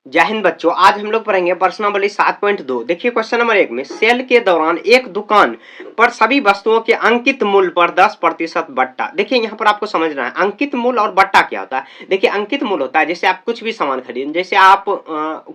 जय हिंद बच्चों, आज हम लोग पढ़ेंगे प्रश्नावली 7.2। देखिए क्वेश्चन नंबर 1 में सेल के दौरान एक दुकान पर सभी वस्तुओं के अंकित मूल्य पर 10% बट्टा। देखिए यहाँ पर आपको समझना है अंकित मूल्य और बट्टा क्या होता है। देखिए अंकित मूल्य होता है जैसे आप कुछ भी सामान खरीदें, जैसे आप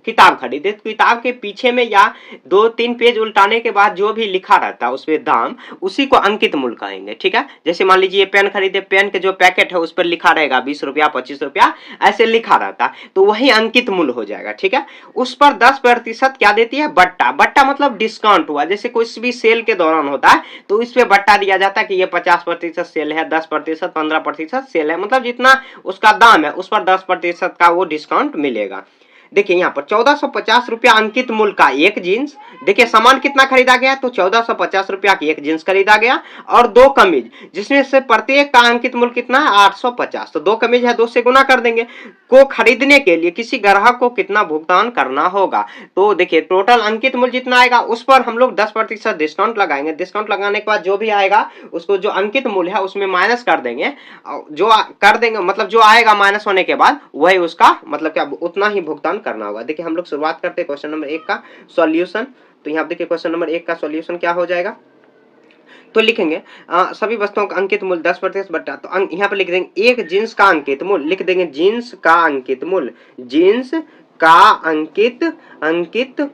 किताब खरीदे तो किताब के पीछे में या 2-3 पेज उल्टाने के बाद जो भी लिखा रहता है उस पर दाम, उसी को अंकित मूल्य कहेंगे। ठीक है, जैसे मान लीजिए पेन खरीदे, पेन के जो पैकेट है उस पर लिखा रहेगा 20 रुपया 25 रुपया ऐसे लिखा रहता है, तो वही अंकित मूल्य हो जाएगा। ठीक है, उस पर 10% क्या देती है? बट्टा। बट्टा मतलब डिस्काउंट हुआ, जैसे कुछ भी सेल के दौरान होता है तो इस पे बट्टा दिया जाता है कि ये 50% सेल है, 10%, 15% सेल है, मतलब जितना उसका दाम है उस पर 10% का वो डिस्काउंट मिलेगा। देखिए यहाँ पर 1450 रुपया अंकित मूल्य का एक जींस। देखिए सामान कितना खरीदा गया? तो 1450 रुपया की एक जींस खरीदा गया और 2 कमीज, जिसमें से प्रत्येक का अंकित मूल्य कितना है? 850। तो 2 कमीज है, 2 से गुना कर देंगे। को खरीदने के लिए किसी ग्राहक को कितना भुगतान करना होगा? तो देखिए टोटल अंकित मूल्य जितना आएगा उस पर हम लोग 10% डिस्काउंट लगाएंगे। डिस्काउंट लगाने के बाद जो भी आएगा उसको जो अंकित मूल्य है उसमें माइनस कर देंगे। जो कर देंगे मतलब जो आएगा माइनस होने के बाद वही उसका मतलब क्या उतना ही भुगतान करना होगा। देखिए हम लोग शुरुआत करते हैं क्वेश्चन नंबर 1 का सॉल्यूशन। तो यहाँ देखिए क्वेश्चन नंबर 1 का सॉल्यूशन क्या हो जाएगा, तो लिखेंगे सभी वस्तुओं का अंकित मूल्य 10% बट्टा। तो यहाँ पर लिख देंगे एक जींस का अंकित मूल्य, लिख देंगे जींस का अंकित मूल्य, जींस का अंकित अंकित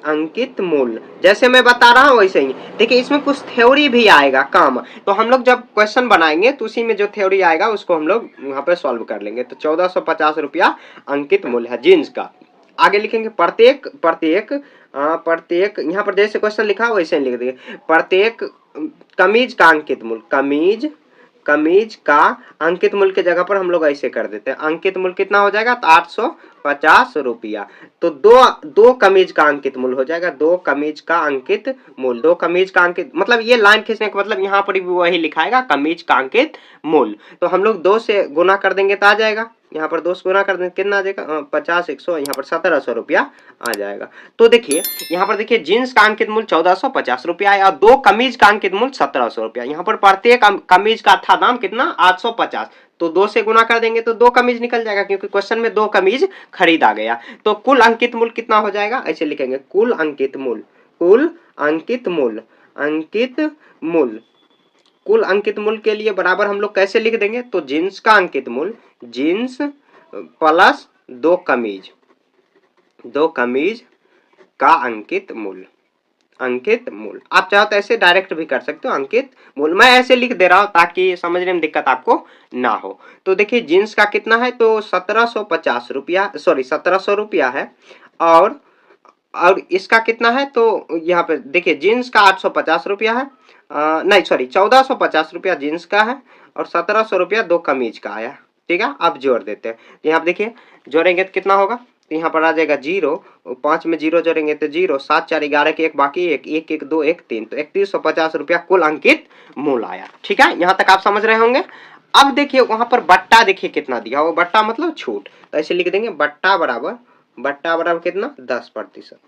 अंकित मूल्य। जैसे मैं बता रहा हूं वैसे ही देखिए इसमें कुछ थ्योरी भी आएगा काम, तो हम लोग जब क्वेश्चन बनाएंगे तो उसी में जो थ्योरी आएगा उसको हम लोग यहाँ पे सॉल्व कर लेंगे। तो 1450 रुपया अंकित मूल्य है जींस का। आगे लिखेंगे प्रत्येक प्रत्येक प्रत्येक, यहाँ पर जैसे क्वेश्चन लिखा वैसे लिख देंगे प्रत्येक कमीज का अंकित मूल्य, कमीज कमीज का अंकित मूल्य के जगह पर हम लोग ऐसे कर देते हैं। अंकित मूल्य कितना हो जाएगा? तो 850 रुपया। तो दो कमीज का अंकित मूल्य हो जाएगा, 2 कमीज का अंकित मूल्य, 2 कमीज का अंकित मतलब ये लाइन खींचने का मतलब यहाँ पर भी वही लिखाएगा कमीज का अंकित मूल्य। तो हम लोग 2 से गुना कर देंगे तो आ जाएगा, यहाँ पर 2 से गुना कर देंगे कितना आ जाएगा? 50 100, यहाँ पर 1700 रुपया आ जाएगा। तो देखिए यहाँ पर देखिए जींस का अंकित मूल्य 1450 रुपया है और 2 कमीज का अंकित मूल्य 1700 रुपया। यहाँ पर प्रत्येक कमीज का था दाम कितना? 850। तो 2 से गुना कर देंगे तो 2 कमीज निकल जाएगा, क्योंकि क्वेश्चन में 2 कमीज खरीदा गया। तो कुल अंकित मूल्य कितना हो जाएगा? ऐसे लिखेंगे कुल अंकित मूल्य, कुल अंकित मूल्य, अंकित मूल्य। कुल अंकित मूल्य के लिए बराबर हम लोग कैसे लिख देंगे? तो जींस का अंकित मूल्य, जींस प्लस 2 कमीज, 2 कमीज का अंकित मूल्य, अंकित मूल्य। आप चाहो तो ऐसे डायरेक्ट भी कर सकते हो अंकित मूल्य, मैं ऐसे लिख दे रहा हूं ताकि समझने में दिक्कत आपको ना हो। तो देखिए जींस का कितना है? तो 1750 रुपया, सॉरी 1700 रुपया है और इसका कितना है? तो यहाँ पे देखिए जींस का 850 रुपया है, नहीं सॉरी 1450 रुपया जींस का है और 1700 रुपया 2 कमीज का आया। ठीक है, अब जोड़ देते हैं। यहाँ पे देखिए जोड़ेंगे तो कितना होगा? तो यहाँ पर आ जाएगा 0, 5 में 0 जोड़ेंगे तो 0, 7 4 11 के 1 बाकी 1 1 1 2 1 3, तो 3150 रुपया कुल अंकित मूल्य आया। ठीक है, यहाँ तक आप समझ रहे होंगे। अब देखिए वहां पर बट्टा देखिए कितना दिया हो, बट्टा मतलब छूट, तो ऐसे लिख देंगे बट्टा बराबर कितना? 10%।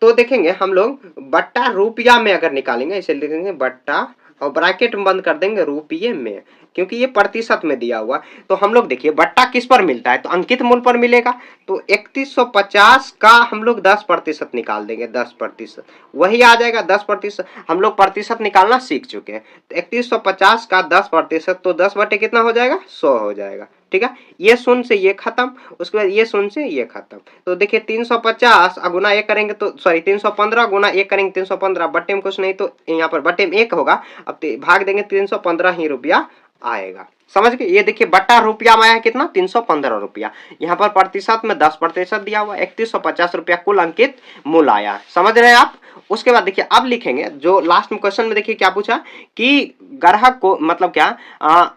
तो देखेंगे हम लोग बट्टा रुपया में अगर निकालेंगे ऐसे लिखेंगे बट्टा और ब्रैकेट में बंद कर देंगे रुपये में, क्योंकि ये प्रतिशत में दिया हुआ। तो हम लोग देखिए बट्टा किस पर मिलता है? तो अंकित मूल्य पर मिलेगा। तो 3150 का हम लोग 10% निकाल देंगे, 10% वही आ जाएगा 10%। हम लोग प्रतिशत निकालना सीख चुके हैं। तो 3150 का 10%, तो 10 बटे कितना हो जाएगा? 100 हो जाएगा। ठीक है, ये शून्य से ये खत्म, उसके बाद ये शून्य से ये खत्म। तो देखिए 350 गुना 1 करेंगे तो सॉरी 315 गुना 1 करेंगे 315, बट्टे में कुछ नहीं तो यहाँ पर बट्टे में 1 होगा, अब भाग देंगे 315 ही रुपया आएगा। समझ गए? ये देखिए बट्टा रुपया में आया कितना? 315 रुपया। यहाँ पर प्रतिशत में 10% दिया हुआ, 3150 रुपया कुल अंकित मूल्य आया। समझ रहे हैं आप? उसके बाद देखिए अब लिखेंगे जो लास्ट में क्वेश्चन में देखिए क्या पूछा कि ग्राहक को मतलब क्या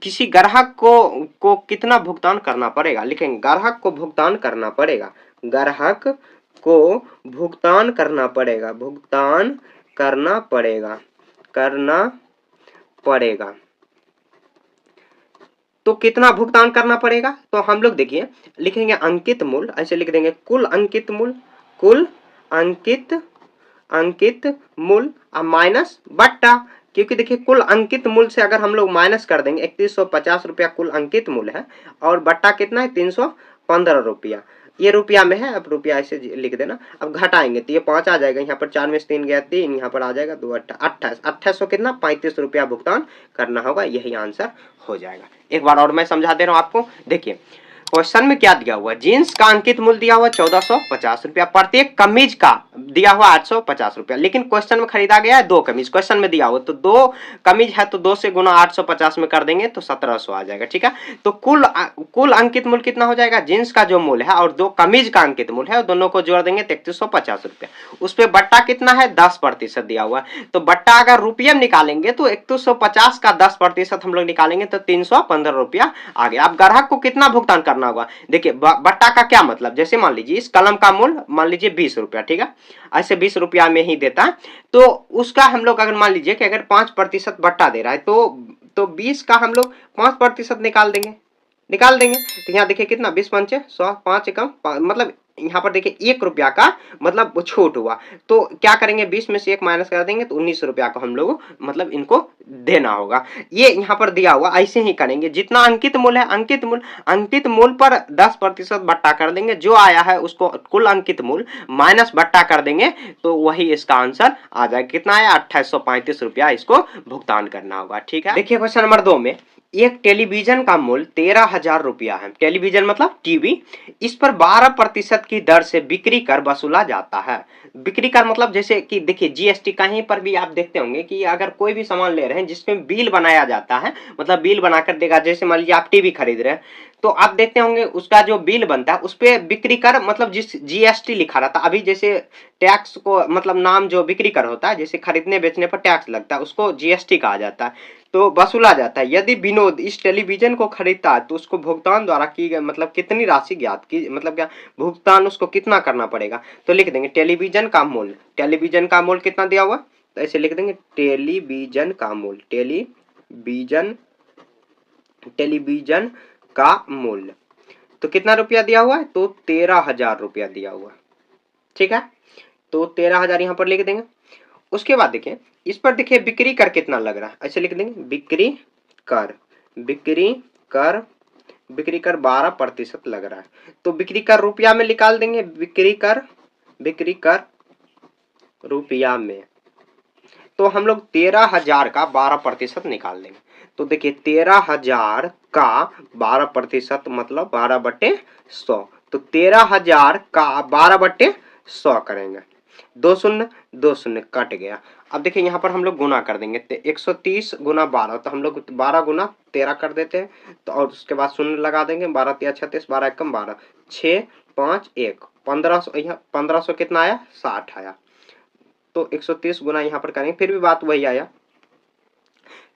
किसी ग्राहक को कितना भुगतान करना पड़ेगा। लिखेंगे ग्राहक को भुगतान करना पड़ेगा, ग्राहक को भुगतान करना पड़ेगा, भुगतान करना पड़ेगा, करना पड़ेगा। तो कितना भुगतान करना पड़ेगा? तो हम लोग देखिए लिखेंगे अंकित मूल्य, ऐसे लिख देंगे कुल अंकित मूल्य, कुल अंकित मूल्य माइनस बट्टा, क्योंकि देखिए कुल अंकित मूल्य से अगर हम लोग माइनस कर देंगे 3150 रुपया कुल अंकित मूल्य है और बट्टा कितना है? 15 रुपया, ये रुपया में है, अब रुपया ऐसे लिख देना। अब घटाएंगे तो ये 5 आ जाएगा, यहाँ पर 4 में से 3 गया 3, यहाँ पर आ जाएगा 2 28, 2800 कितना 35 रुपया भुगतान करना होगा, यही आंसर हो जाएगा। एक बार और मैं समझा दे रहा हूँ आपको, देखिए क्वेश्चन में क्या दिया हुआ, जींस का अंकित मूल्य दिया हुआ 1450 रुपया, प्रत्येक कमीज का दिया हुआ 850 रुपया, लेकिन क्वेश्चन में खरीदा गया है 2 कमीज, क्वेश्चन में दिया हुआ तो 2 कमीज है तो 2 से गुना 850 में कर देंगे तो 1700 आ जाएगा, ठीक है। तो कुल अंकित मूल्य कितना हो जाएगा, जींस का जो मूल्य है और 2 कमीज का अंकित मूल्य है, दोनों को जोड़ देंगे तो 3150 रुपया, उस पर बट्टा कितना है 10% दिया हुआ, तो बट्टा अगर रुपये में निकालेंगे तो 3150 का 10% हम लोग निकालेंगे तो 315 रुपया आ गया। अब ग्राहक को कितना भुगतान करना होगा, देखिए बट्टा का क्या मतलब, जैसे मान लीजिए इस कलम का मूल्य मान लीजिए 20 रुपया, ठीक है, ऐसे 20 रुपया में ही देता है, तो उसका हम लोग अगर मान लीजिए कि अगर 5% बट्टा दे रहा है तो 20 का हम लोग 5% निकाल देंगे तो यहाँ देखिए कितना 20 पंचे 100, 5 एकम मतलब यहाँ पर देखिए 1 रुपया का मतलब छूट हुआ, तो क्या करेंगे 20 में से 1 माइनस कर देंगे तो 19 रुपया को हम लोग मतलब इनको देना होगा, ये यहाँ पर दिया हुआ, ऐसे ही करेंगे। जितना अंकित मूल्य है अंकित मूल्य पर 10% बट्टा कर देंगे, जो आया है उसको कुल अंकित मूल्य माइनस बट्टा कर देंगे तो वही इसका आंसर आ जाएगा। कितना आया 2835 रुपया इसको भुगतान करना होगा, ठीक है। देखिए क्वेश्चन नंबर 2 में एक टेलीविजन का मूल्य 13,000 रुपया है, टेलीविजन मतलब टीवी, इस पर 12% की दर से बिक्री कर वसूला जाता है। बिक्री कर मतलब जैसे कि देखिए जीएसटी कहीं पर भी आप देखते होंगे कि अगर कोई भी सामान ले रहे हैं जिसमें बिल बनाया जाता है, मतलब बिल बनाकर देगा, जैसे मान लीजिए आप टीवी खरीद रहे हैं तो आप देखते होंगे उसका जो बिल बनता है उस पर बिक्री कर मतलब जिस जीएसटी लिखा रहता है, अभी जैसे टैक्स को मतलब नाम जो बिक्री कर होता है, जैसे खरीदने बेचने पर टैक्स लगता है उसको जीएसटी कहा जाता है, तो वसूला जाता है। यदि विनोद इस टेलीविजन को खरीदता है तो उसको भुगतान द्वारा की गई मतलब कितनी राशि ज्ञात की मतलब क्या भुगतान उसको कितना करना पड़ेगा, तो लिख देंगे टेलीविजन का मूल्य कितना दिया हुआ, तो ऐसे लिख देंगे टेलीविजन का मूल्य, टेलीविजन का मूल्य तो कितना रुपया दिया हुआ है, तो 13,000 रुपया दिया हुआ, ठीक है, तो 13,000 यहाँ पर लिख देंगे। उसके बाद देखिए इस पर देखिए बिक्री कर कितना लग रहा है, ऐसे लिख देंगे बिक्री कर 12% लग रहा है, तो बिक्री कर रुपया में निकाल देंगे, बिक्री कर रुपया में, तो हम लोग 13,000 का 12% निकाल देंगे, तो देखिए 13,000 का 12% मतलब 12/100, तो 13,000 का 12/100 करेंगे, 2 शून्य कट गया। अब देखिए यहाँ पर हम लोग गुना कर देंगे, 130 गुना 12, तो हम लोग 12 गुना 13 कर देते हैं, तो और उसके बाद शून्य लगा देंगे, 12 3 36, 12 एकम 12, 6 5 1 1500, यहाँ 1500 कितना आया 60 आया, तो 130 गुना यहाँ पर करेंगे फिर भी बात वही आया,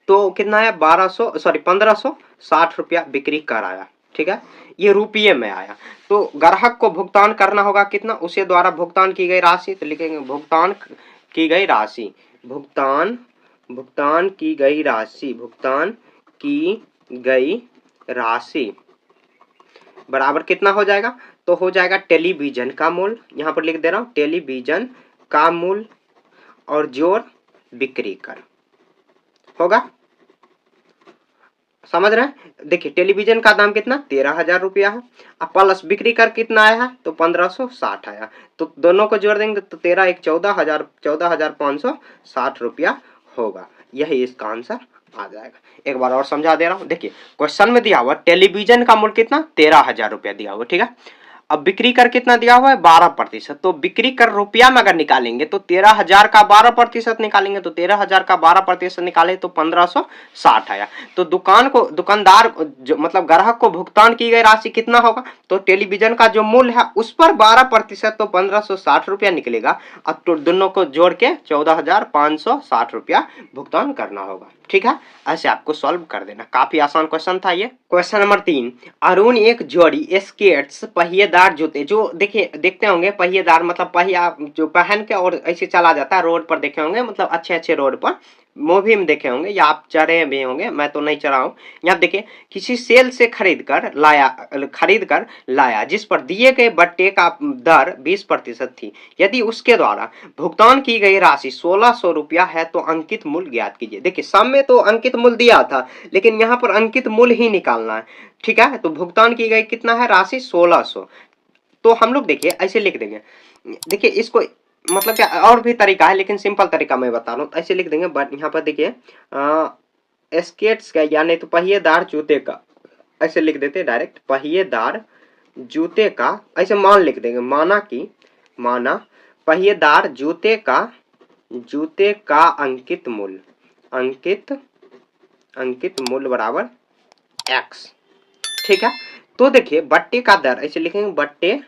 तो कितना आया 1560 रुपया बिक्री कर आया, ठीक है, ये रुपये में आया। तो ग्राहक को भुगतान करना होगा कितना, उसे द्वारा भुगतान की गई राशि, तो लिखेंगे भुगतान की गई राशि बराबर कितना हो जाएगा, तो हो जाएगा टेलीविजन का मूल्य, यहाँ पर लिख दे रहा हूँ टेलीविजन का मूल्य और जोड़ बिक्री कर होगा, समझ रहे हैं। देखिए टेलीविजन का दाम कितना 13,000 रुपया है, अब प्लस बिक्री कर कितना आया है, तो 1560 आया, तो दोनों को जोड़ देंगे तो 13 1 14,560 रुपया होगा, यही इसका आंसर आ जाएगा। एक बार और समझा दे रहा हूं, देखिए क्वेश्चन में दिया हुआ टेलीविजन का मूल्य कितना 13,000 रुपया दिया हुआ, ठीक है, अब बिक्री कर कितना दिया हुआ है 12%, तो बिक्री कर रुपया में अगर निकालेंगे तो 13,000 का 12% निकालेंगे, तो 13,000 का 12% निकाले तो 1560 आया, तो दुकानदार जो मतलब ग्राहक को भुगतान की गई राशि कितना होगा, तो टेलीविजन का जो मूल्य है उस पर 12% तो 1560 रुपया निकलेगा, अब तो दोनों को जोड़ के 14,560 रुपया भुगतान करना होगा, ठीक है। ऐसे आपको सॉल्व कर देना, काफी आसान क्वेश्चन था ये। क्वेश्चन नंबर 3, अरुण एक जोड़ी स्केट्स पहिएदार जूते, जो देखिए देखते होंगे पहिएदार मतलब पहिया जो पहन के और ऐसे चला जाता है रोड पर, देखे होंगे मतलब अच्छे रोड पर मूवी में देखे होंगे या आप चढ़े भी होंगे, मैं तो नहीं चढ़ा हूं। यहाँ देखिए, किसी सेल से खरीद कर लाया जिस पर दिए गए बट्टे का दर 20% थी। यदि उसके द्वारा भुगतान की गई राशि 1600 रुपया है तो अंकित मूल्य ज्ञात कीजिए। देखिए सम में तो अंकित मूल्य दिया था, लेकिन यहाँ पर अंकित मूल्य ही निकालना है। ठीक है, तो भुगतान की गई कितना है राशि 1600। तो हम लोग देखिए ऐसे लिख देंगे। देखिए इसको मतलब क्या और भी तरीका है, लेकिन सिंपल तरीका मैं बता रहा हूँ। ऐसे लिख देंगे, बट यहाँ पर देखिए स्केट्स का या नहीं तो पहिएदार जूते का, ऐसे लिख देते डायरेक्ट पहिएदार जूते का, ऐसे मान लिख देंगे। माना पहिएदार जूते का अंकित मूल्य बराबर x। ठीक है, तो देखिए बट्टे का दर ऐसे लिखेंगे, बट्टे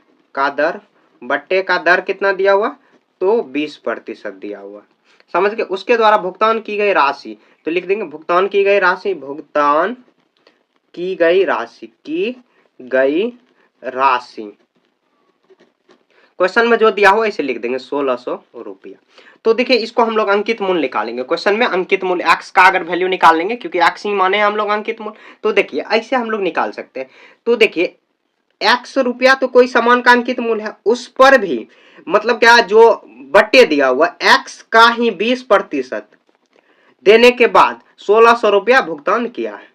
का दर कितना दिया हुआ, तो 20% दिया हुआ, समझ गए। उसके द्वारा भुगतान की गई राशि, तो लिख देंगे भुगतान की गई राशि क्वेश्चन में जो दिया हो ऐसे लिख देंगे 1600 रुपया। तो देखिए इसको हम लोग अंकित मूल्य निकालेंगे। क्वेश्चन में अंकित मूल्य x का अगर वैल्यू निकाल लेंगे, क्योंकि x ही माने हम लोग अंकित मूल्य, तो देखिए ऐसे हम लोग निकाल सकते हैं। तो देखिए x रुपया तो कोई सामान का अंकित मूल्य है, उस पर भी मतलब क्या जो बट्टे दिया हुआ x का ही 20% देने के बाद 1600 रुपया भुगतान किया है,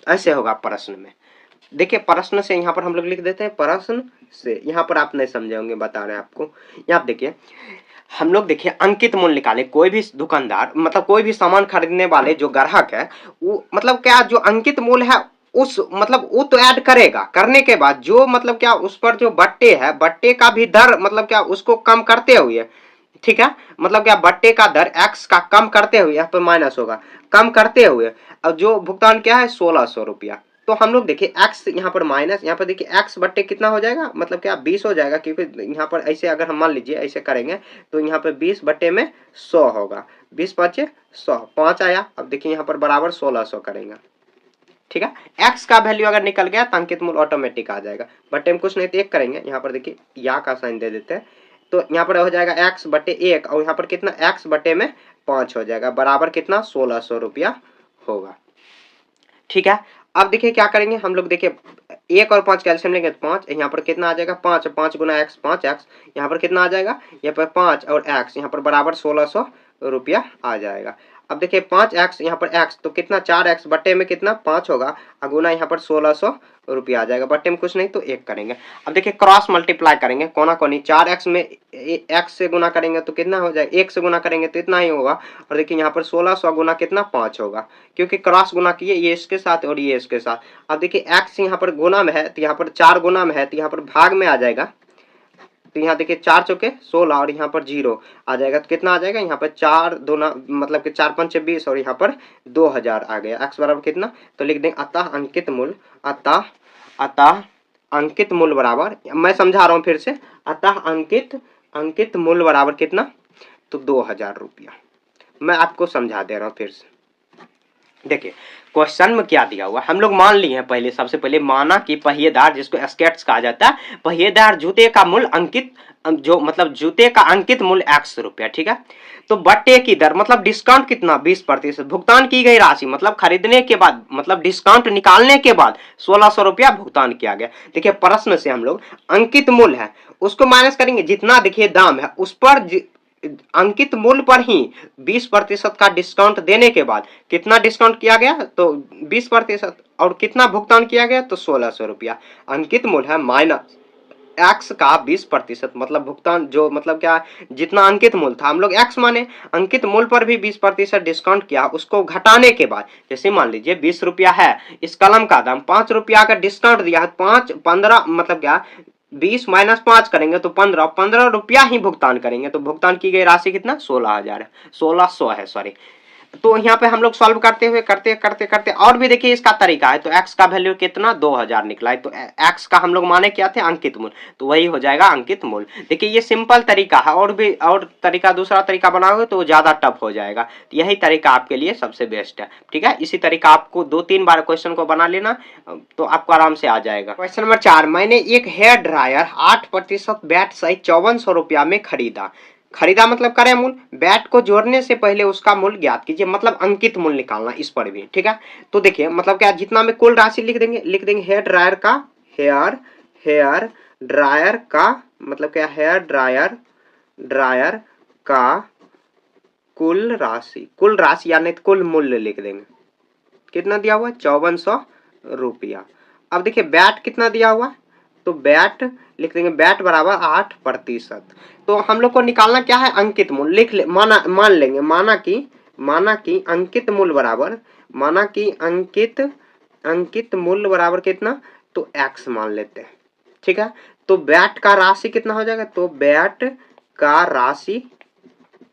ऐसे होगा प्रश्न में। देखिए प्रश्न से यहाँ पर हम लोग लिख देते हैं, प्रश्न से यहाँ पर आप नहीं समझे होंगे, बता रहे हैं आपको। यहाँ देखिए हम लोग देखिए अंकित मूल्य निकाले। कोई भी दुकानदार मतलब कोई भी सामान खरीदने वाले जो ग्राहक है, वो मतलब क्या जो अंकित मूल्य है उस मतलब वो तो ऐड करेगा, करने के बाद जो मतलब क्या उस पर जो बट्टे है, बट्टे का भी दर मतलब क्या उसको कम करते हुए, ठीक है, मतलब क्या बट्टे का दर x का कम करते हुए, यहाँ पर माइनस होगा, कम करते हुए अब जो भुगतान क्या है 1600 रुपया। तो हम लोग देखिए x यहाँ पर माइनस, यहाँ पर देखिए x बट्टे कितना हो जाएगा, मतलब क्या 20 हो जाएगा, क्योंकि यहाँ पर ऐसे अगर हम मान लीजिए ऐसे करेंगे तो यहाँ पर 20 बट्टे में 100 होगा, 20 5 100, 5 आया। अब देखिए यहाँ पर बराबर 1600 करेंगे। ठीक है, x का वैल्यू अगर निकल गया तो अंकित मूल्य ऑटोमेटिक आ जाएगा। बट्टे में कुछ नहीं तो एक करेंगे, यहाँ पर देखिए या का साइन दे देते हैं, तो यहाँ पर हो जाएगा x बटे 1 और यहाँ पर कितना x बटे में 5 हो जाएगा, बराबर कितना 1600 रुपया होगा। ठीक है, अब देखिए क्या करेंगे हम लोग, देखिए 1 और 5 कैल्शियम लेंगे तो 5, यहाँ पर कितना आ जाएगा 5, 5 गुना x 5x, यहाँ पर कितना आ जाएगा, यहाँ पर 5 और x यहाँ पर बराबर 1600 रुपया आ जाएगा। अब देखिए 5x यहाँ पर x तो कितना 4x बट्टे में कितना 5 होगा, गुना यहाँ पर 1600 रुपया आ जाएगा, बट्टे में कुछ नहीं तो 1 करेंगे। अब देखिए क्रॉस मल्टीप्लाई करेंगे, कोना कोनी 4x में x से गुना करेंगे तो कितना हो जाएगा, 1 से गुना करेंगे तो इतना ही होगा, और देखिए यहाँ पर 1600 गुना कितना 5 होगा, क्योंकि क्रॉस गुना किए ये इसके साथ और ये इसके साथ। अब देखिए x यहाँ पर गुना में है तो यहाँ पर 4 गुना में है तो यहाँ पर भाग में आ जाएगा, तो यहाँ देखिए 4 चौके 16 और यहाँ पर 0 आ जाएगा, तो कितना आ जाएगा यहाँ पर 4 दूना मतलब कि 4 5 20 और यहाँ पर 2000 आ गया। x बराबर कितना, तो लिख देंगे अतः अंकित मूल्य बराबर, मैं समझा रहा हूँ फिर से, अतः अंकित मूल्य बराबर कितना, तो 2000 रुपया। मैं आपको समझा दे रहा हूँ फिर से। देखिए क्वेश्चन में क्या दिया हुआ, हम लोग मान लिए हैं पहले, सबसे पहले माना कि पहिएदार जिसको स्केट्स कहा जाता है, पहिएदार जूते का मूल्य अंकित जो मतलब जूते का अंकित मूल्य x रुपया। ठीक है, तो बट्टे की दर मतलब डिस्काउंट कितना 20%, भुगतान की गई राशि मतलब खरीदने के बाद मतलब डिस्काउंट निकालने के बाद 1600 रुपया भुगतान किया गया। देखिए प्रश्न से हम लोग अंकित मूल्य है उसको माइनस करेंगे, जितना देखिए दाम है उस पर अंकित मूल्य पर ही 20% का डिस्काउंट देने के बाद कितना डिस्काउंट किया गया, तो 20%, और कितना भुगतान किया गया, तो 1600 रुपया। अंकित मूल्य है माइनस x का 20%, मतलब भुगतान जो मतलब क्या जितना अंकित मूल्य था, हम लोग x माने, अंकित मूल्य पर भी 20% डिस्काउंट किया, उसको घटाने के बाद जैसे मान लीजिए 20 रुपया है, इस कलम का दाम 5 रुपया का डिस्काउंट दिया है, 15 मतलब क्या 20 माइनस 5 करेंगे तो 15 रुपया ही भुगतान करेंगे, तो भुगतान की गई राशि कितना 1600 है सॉरी। तो यहाँ पे हम लोग सॉल्व करते हुए करते और भी देखिए इसका तरीका है। तो x का वैल्यू कितना 2000 निकला है, तो x का हम लोग माने क्या थे अंकित मूल्य, तो वही हो जाएगा अंकित मूल्य। देखिए ये सिंपल तरीका है, और भी और तरीका दूसरा तरीका बनाओगे तो ज्यादा टफ हो जाएगा, तो यही तरीका आपके लिए सबसे बेस्ट है। ठीक है, इसी तरीका आपको 2-3 बार क्वेश्चन को बना लेना तो आपको आराम से आ जाएगा। क्वेश्चन नंबर 4, मैंने एक हेयर ड्रायर 8% बैट सहित 5400 रुपया में खरीदा, खरीदा मतलब क्रय मूल्य, बैट को जोड़ने से पहले उसका मूल्य ज्ञात कीजिए, मतलब अंकित मूल्य निकालना इस पर भी, ठीक है। तो देखिए मतलब क्या, जितना में कुल राशि लिख देंगे हेयर ड्रायर का, हेयर ड्रायर का मतलब क्या, हेयर ड्रायर का कुल राशि यानी कुल मूल्य लिख देंगे। कितना दिया हुआ है, 5400 रुपया। अब देखिए बैट कितना दिया हुआ है, तो बैट लिख देंगे, बैट बराबर 8%। तो हम लोग को निकालना क्या है, अंकित मूल्य। लिख ले, मान लेंगे, माना कि अंकित मूल्य बराबर, अंकित मूल्य बराबर कितना, तो x मान लेते हैं, ठीक है। तो बैट का राशि कितना हो जाएगा, तो बैट का राशि,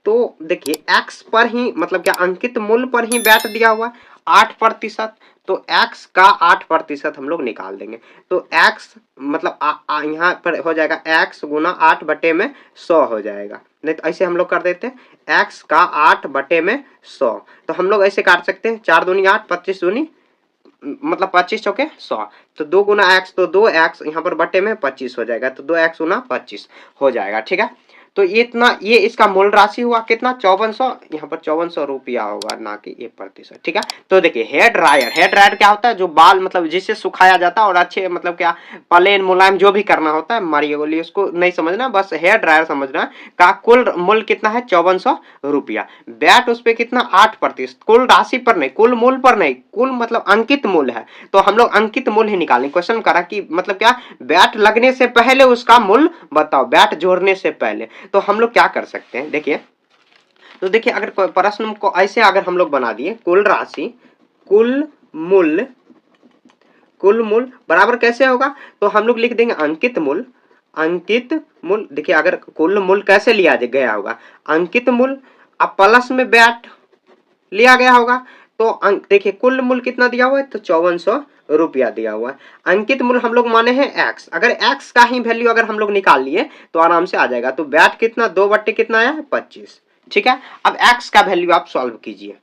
तो देखिए x पर ही मतलब क्या, अंकित मूल्य पर ही बैट दिया हुआ 8%, तो x का 8% हम लोग निकाल देंगे। तो x मतलब यहाँ पर हो जाएगा x गुना 8 बटे में 100 हो जाएगा। नहीं तो ऐसे हम लोग कर देते हैं x का 8 बटे में 100, तो हम लोग ऐसे काट सकते हैं, 4 दूनी 8, 25 दूनी मतलब 25 चौके 100, तो 2 गुना x, तो 2x यहाँ पर बटे में 25 हो जाएगा, तो 2x गुना 25 हो जाएगा, ठीक है। तो ये इतना, ये इसका मूल राशि हुआ कितना, 5400, यहाँ पर 5400 रुपया होगा, ना कि 1%, ठीक है। तो देखिए हेयर ड्रायर क्या होता है, जो बाल मतलब जिससे सुखाया जाता है और अच्छे मतलब क्या प्लेन मुलायम जो भी करना होता है, मारिए बोलिए, उसको नहीं समझना, बस हेयर ड्रायर समझना का कुल मूल्य कितना है, 5400 रुपया। बैट उस पे कितना, 8%, कुल राशि पर नहीं, कुल मूल्य पर नहीं, कुल मतलब अंकित मूल्य है, तो हम लोग अंकित मूल्य ही निकालेंगे। क्वेश्चन करा कि मतलब क्या, बैट लगने से पहले उसका मूल्य बताओ, बैट जोड़ने से पहले। तो हम लोग क्या कर सकते हैं, देखिए, तो देखिए अगर प्रश्न को ऐसे अगर हम लोग बना दिए, कुल राशि, मूल्य बराबर कैसे होगा, तो हम लोग लिख देंगे अंकित मूल्य, देखिए अगर कुल मूल्य कैसे लिया गया होगा, अंकित मूल्य, अब प्लस में बैट लिया गया होगा, तो देखिए कुल मूल्य कितना दिया हुआ है, तो 5400 रुपया दिया हुआ है। अंकित मूल्य हम लोग माने हैं x, अगर x का ही वैल्यू अगर हम लोग निकाल लिए तो आराम से आ जाएगा। तो बैट कितना, 2 बट्टे कितना आया, 25, ठीक है। अब x का वैल्यू आप सॉल्व कीजिए,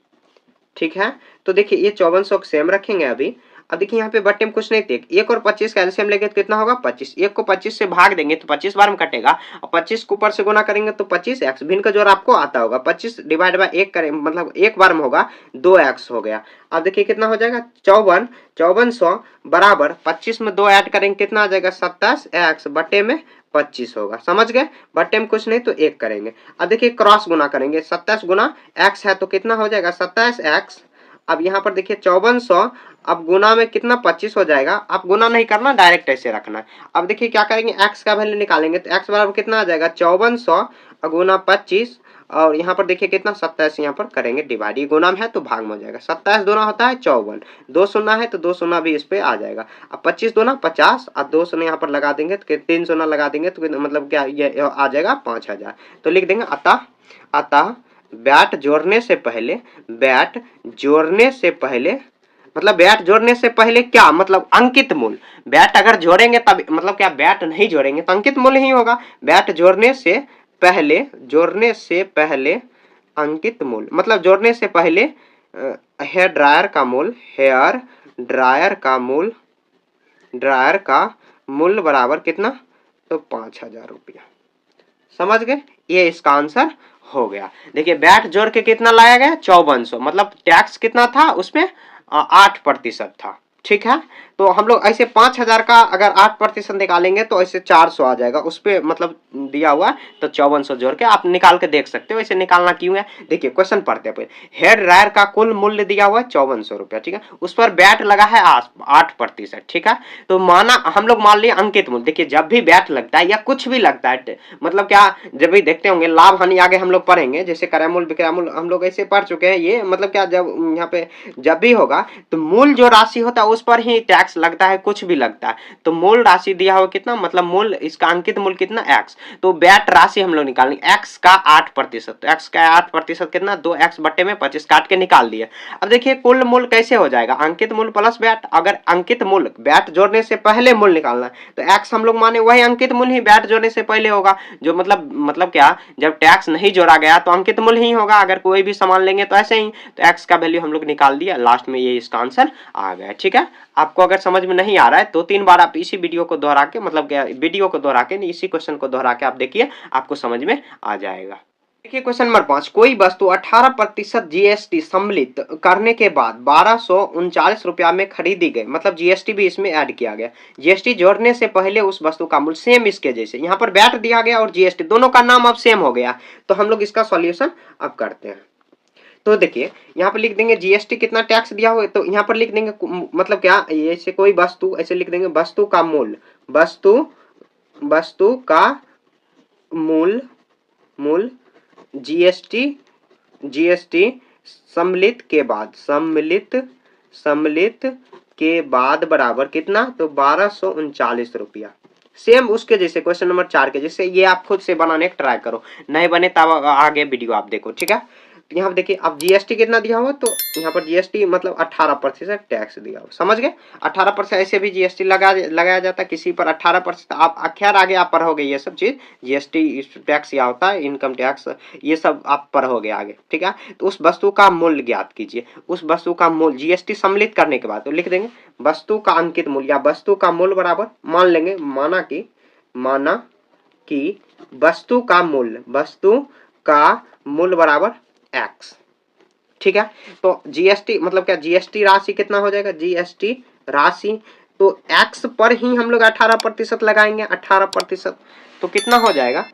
ठीक है। तो देखिए ये 5400 सेम रखेंगे अभी। अब देखिए यहाँ पे बट्टे में कुछ नहीं थे, 1 और 25 का एलसीएम लेंगे तो कितना होगा, 25। 1 को 25 से भाग देंगे तो 25 बार में कटेगा, और 25 को ऊपर से गुना करेंगे तो 25x, भिन्न का जोड़ आपको आता होगा, 25 डिवाइड बाय 1 करें मतलब एक बार में होगा, 2x हो गया। अब देखिए कितना हो जाएगा, 5400 बराबर 25 में 2 ऐड करेंगे कितना आ जाएगा, 27x बटे में 25 होगा, समझ गए। बट्टे में कुछ नहीं तो 1 करेंगे। अब देखिए क्रॉस गुना करेंगे, 27 गुना x है तो कितना हो जाएगा, 27x। अब यहाँ पर देखिए 5400, अब गुना में कितना 25 हो जाएगा, आप गुना नहीं करना, डायरेक्ट ऐसे रखना है। अब देखिए क्या करेंगे, x का वैल्यू निकालेंगे, तो x बराबर कितना आ जाएगा, 5400 गुना 25, और यहाँ पर देखिए कितना 27, यहाँ पर करेंगे डिवाइड, ये गुना में है तो भाग में हो जाएगा, 27 दूना होता है 54, 2 शून्य है तो 2 शून्य भी इस पे आ जाएगा। अब 25 दूना 50, और 2 शून्य यहाँ पर लगा देंगे तो 3 शून्य लगा देंगे तो मतलब क्या ये आ जाएगा 5000। तो लिख देंगे अतः बैट जोड़ने से पहले मतलब बैट जोड़ने से पहले क्या मतलब अंकित मूल्य, बैट अगर जोड़ेंगे तब मतलब क्या, बैट नहीं जोड़ेंगे तो अंकित मूल्य ही होगा। बैट जोड़ने से पहले अंकित मूल्य मतलब जोड़ने से पहले हेयर ड्रायर का मूल्य बराबर कितना, तो 5000 रुपया, समझ गए। ये इसका आंसर हो गया। देखिए बैट जोड़ के कितना लाया गया, 5400, मतलब टैक्स कितना था उसमें, 8% था, ठीक है। तो हम लोग ऐसे 5000 का अगर 8% निकालेंगे तो ऐसे 400 आ जाएगा, उस पे मतलब दिया हुआ, तो 5400 जोड़ के आप निकाल के देख सकते हो। ऐसे निकालना क्यों है, देखिए क्वेश्चन पढ़ते हैं। हेयर ड्रायर का कुल मूल्य दिया हुआ है 5400 रुपया, ठीक है, उस पर बैट लगा है 8%, ठीक है। तो माना हम लोग मान लिए अंकित मूल्य, देखिए जब भी बैट लगता है या कुछ भी लगता है मतलब क्या, जब भी देखते होंगे लाभ हानि आगे हम लोग पढ़ेंगे, जैसे क्रय मूल्य विक्रय मूल्य हम लोग ऐसे पढ़ चुके हैं, ये मतलब क्या, जब यहाँ पे जब भी होगा तो मूल जो राशि होता है उस पर ही टैक्स लगता है, कुछ भी लगता है। तो मूल राशि दिया हुआ कितना, मतलब मूल इसका अंकित मूल्य कितना, x, तो बैट राशि हम लोग निकालेंगे x का 8%, तो x का 8% कितना, 2x बट्टे में 25 काट के निकाल दिए। अब देखिए कुल मूल्य कैसे हो जाएगा, अंकित मूल्य प्लस बैट, अगर अंकित मूल्य बैट जोड़ने से पहले मूल्य निकालना है तो x हम लोग माने वही अंकित मूल्य ही बैट जोड़ने से पहले होगा, जो मतलब क्या, जब टैक्स नहीं जोड़ा गया तो अंकित मूल्य ही होगा, अगर कोई भी सामान लेंगे तो ऐसे ही। तो x का वैल्यू हम लोग निकाल दिया, लास्ट में ये इसका आंसर आ गया, ठीक है। आपको अगर समझ में नहीं आ रहा है 2-3 बार आप इसी वीडियो को दोहरा के, मतलब क्या वीडियो को दोहरा के, इसी क्वेश्चन को दोहरा के आप देखिए, आपको समझ में आ जाएगा। देखिए क्वेश्चन नंबर 5, कोई वस्तु 18% जीएसटी सम्मिलित करने के बाद 1239 में खरीदी गई, मतलब जीएसटी भी इसमें ऐड किया गया। जीएसटी जोड़ने से पहले उस वस्तु का मूल्य सेम इसके जैसे, यहाँ पर वैट दिया गया और जीएसटी दोनों का नाम अब सेम हो गया। तो हम लोग इसका सॉल्यूशन अब करते हैं। तो देखिए यहाँ पर लिख देंगे जीएसटी कितना टैक्स दिया हुआ है, तो यहाँ पर लिख देंगे मतलब क्या, ऐसे कोई वस्तु, ऐसे लिख देंगे वस्तु का मूल्य, वस्तु का मूल्य जीएसटी सम्मिलित के बाद बराबर कितना, तो 1239 सेम उसके जैसे क्वेश्चन नंबर 4 के जैसे। ये आप खुद से बनाने का ट्राई करो, नहीं बने तब आगे वीडियो आप देखो, ठीक है। यहाँ पे देखिए अब जीएसटी कितना दिया हुआ, तो यहाँ पर जीएसटी मतलब 18% टैक्स दिया हुआ, समझ गए। 18% ऐसे भी जीएसटी लगाया जाता है किसी पर 18%। आप खैर आगे आप पढ़ोगे ये सब चीज, जीएसटी टैक्स या होता है, इनकम टैक्स, ये सब आप पढ़ोगे आगे, ठीक है। तो उस वस्तु का मूल्य ज्ञात कीजिए, उस वस्तु का मूल्य जीएसटी सम्मिलित करने के बाद तो लिख देंगे वस्तु का अंकित मूल्य या वस्तु का मूल्य बराबर, मान लेंगे माना कि वस्तु का मूल्य बराबर एक्स, ठीक है। तो जीएसटी मतलब क्या, जीएसटी राशि कितना हो जाएगा, जीएसटी राशि तो एक्स पर ही हम लोग 18% लगाएंगे, 18%। तो कितना हो जाएगा,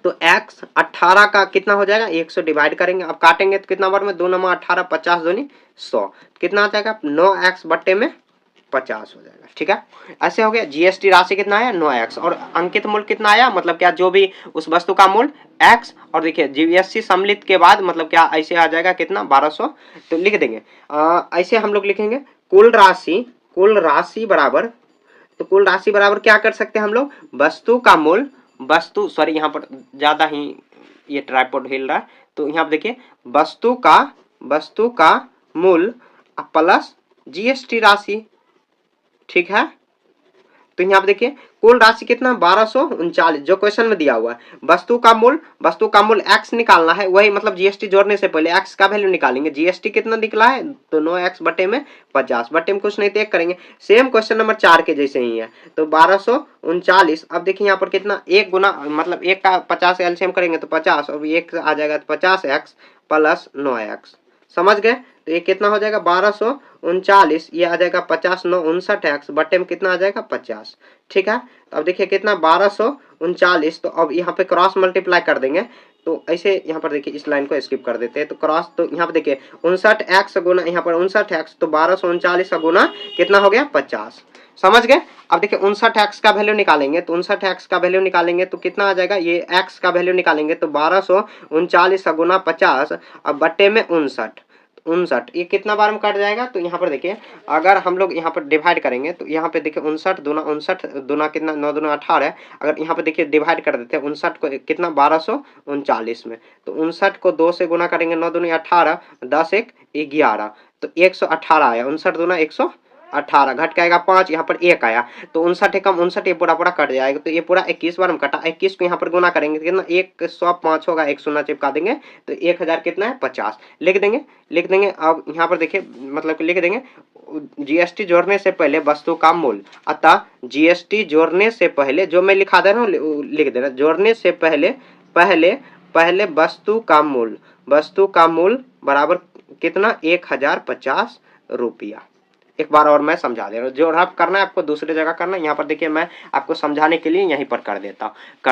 तो एक्स 18 का कितना हो जाएगा, 100 डिवाइड करेंगे, अब काटेंगे तो कितना बार में, 2 9 18, 50 दूनी 100, कितना आ जाएगा 9x बट्टे में 50 हो जाएगा, ठीक है। ऐसे हो गया। जीएसटी राशि कितना आया 9x और अंकित मूल्य कितना आया, मतलब क्या जो भी उस वस्तु का मूल्य x, और देखिए जीएसटी सम्मिलित के बाद मतलब क्या ऐसे आ जाएगा कितना 1200। तो लिख देंगे ऐसे हम लोग लिखेंगे कुल राशि बराबर, तो कुल राशि बराबर क्या कर सकते हैं हम लोग, वस्तु का मूल्य, सॉरी यहाँ पर ज्यादा ही ये ट्राइपॉड हिल रहा है, तो यहाँ पर देखिए वस्तु का मूल्य प्लस जीएसटी राशि, ठीक है। तो यहाँ पे देखिए कुल राशि कितना 1239 जो क्वेश्चन में दिया हुआ है। वस्तु का मूल्य x निकालना है, वही मतलब जीएसटी जोड़ने से पहले x का वैल्यू निकालेंगे। जीएसटी कितना निकला है, तो 9x बटे में 50, बटे में कुछ नहीं तो एक करेंगे, सेम क्वेश्चन नंबर 4 के जैसे ही है। तो 1239, अब देखिए यहाँ पर कितना, एक गुना मतलब एक का 50 एलसीएम करेंगे तो 50 और एक आ जाएगा तो 50x प्लस 9x, समझ गए। तो ये कितना हो जाएगा 1239, ये आ जाएगा 50 9 59x बटे में कितना आ जाएगा 50, ठीक है। तो अब देखिए कितना 1239, तो अब यहाँ पे क्रॉस मल्टीप्लाई कर देंगे, तो ऐसे यहाँ पर देखिए इस लाइन को स्किप कर देते हैं, तो क्रॉस, तो यहाँ पे देखिए 59x गुना यहाँ पर 59x, तो 1239 का गुना कितना हो गया 50, समझ गए। अब देखिए 59x का वैल्यू निकालेंगे, तो 59x का वैल्यू निकालेंगे तो कितना आ जाएगा, ये x का वैल्यू निकालेंगे तो 1239 का गुना 50 अब बट्टे में 59, ये कितना बार में कट जाएगा, तो यहाँ पर देखिए अगर हम लोग यहाँ पर डिवाइड करेंगे तो यहाँ पे देखिए 59 दूना कितना 9 दूना 18, अगर यहाँ पे देखिए डिवाइड कर देते हैं 59 को कितना 1239 में, तो 59 को 2 से गुना करेंगे, 9 दूनी 18, 10 1 11, तो 118 आया, 59 दूना 118, घट के आएगा 5, यहाँ पर 1 आया, तो 59 एकम 59, ये पूरा कट जाएगा, तो ये पूरा 21 बार में कटा, 21 को यहाँ पर गुना करेंगे कितना 105 होगा, 1 शून्य चिपका देंगे तो 1000 कितना है 50, लिख देंगे। अब यहाँ पर देखिए मतलब कि लिख देंगे जीएसटी जोड़ने से पहले वस्तु का मूल्य, अतः जीएसटी जोड़ने से पहले जो मैं लिखा दे रहा हूँ लिख देना, जोड़ने से पहले वस्तु का मूल्य बराबर कितना 1050 रुपया। एक बार और मैं समझा दे रहा हूँ, जो आप करना है आपको दूसरी जगह करना है, यहाँ पर देखिए मैं आपको समझाने के लिए यहीं पर कर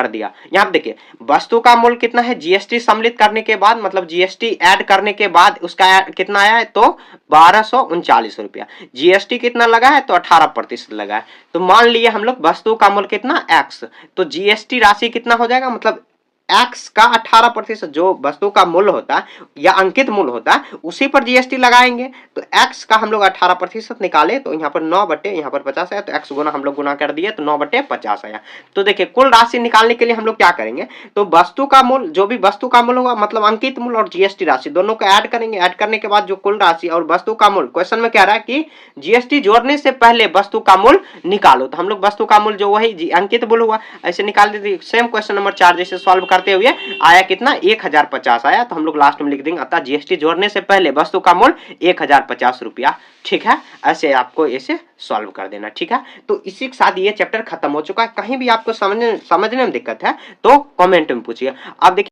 दिया। यहाँ पर देखिए वस्तु का मूल्य कितना है, जीएसटी सम्मिलित करने के बाद मतलब जीएसटी ऐड करने के बाद उसका कितना आया है, तो 1239 रुपया। जीएसटी कितना लगा है, तो 18% लगा है। तो मान लिए हम लोग वस्तु का मूल्य कितना x, तो जीएसटी राशि कितना हो जाएगा, मतलब x का 18% जो वस्तु का मूल्य होता है या अंकित मूल्य होता है उसी पर जीएसटी लगाएंगे। तो x का हम लोग 18% निकाले तो यहाँ पर 9 बटे यहाँ पर 50 आया, तो x गुना हम लोग गुना कर दिए तो 9 बटे 50 आया। तो देखिए कुल राशि निकालने के लिए हम लोग क्या करेंगे, तो वस्तु का मूल्य जो भी वस्तु का मूल्य होगा मतलब अंकित मूल्य और जीएसटी राशि दोनों को ऐड करेंगे। ऐड करने के बाद जो कुल राशि और वस्तु का मूल्य, क्वेश्चन में क्या रहा है कि जीएसटी जोड़ने से पहले वस्तु का मूल्य निकालो, तो हम लोग वस्तु का मूल्य जो वही अंकित मूल्य हुआ ऐसे निकाल देते। सेम क्वेश्चन नंबर 4 जैसे सॉल्व करते हुए आया कितना 1050 आया, तो हम लोग लास्ट में लिख देंगे अतः जीएसटी जोड़ने से पहले वस्तु का मूल्य 1050 रुपया। ठीक है, ऐसे आपको इसे सॉल्व कर देना। ठीक है, तो इसी के साथ ये चैप्टर खत्म हो चुका है। कहीं भी आपको समझने में दिक्कत है तो कमेंट में पूछिए। अब देखिए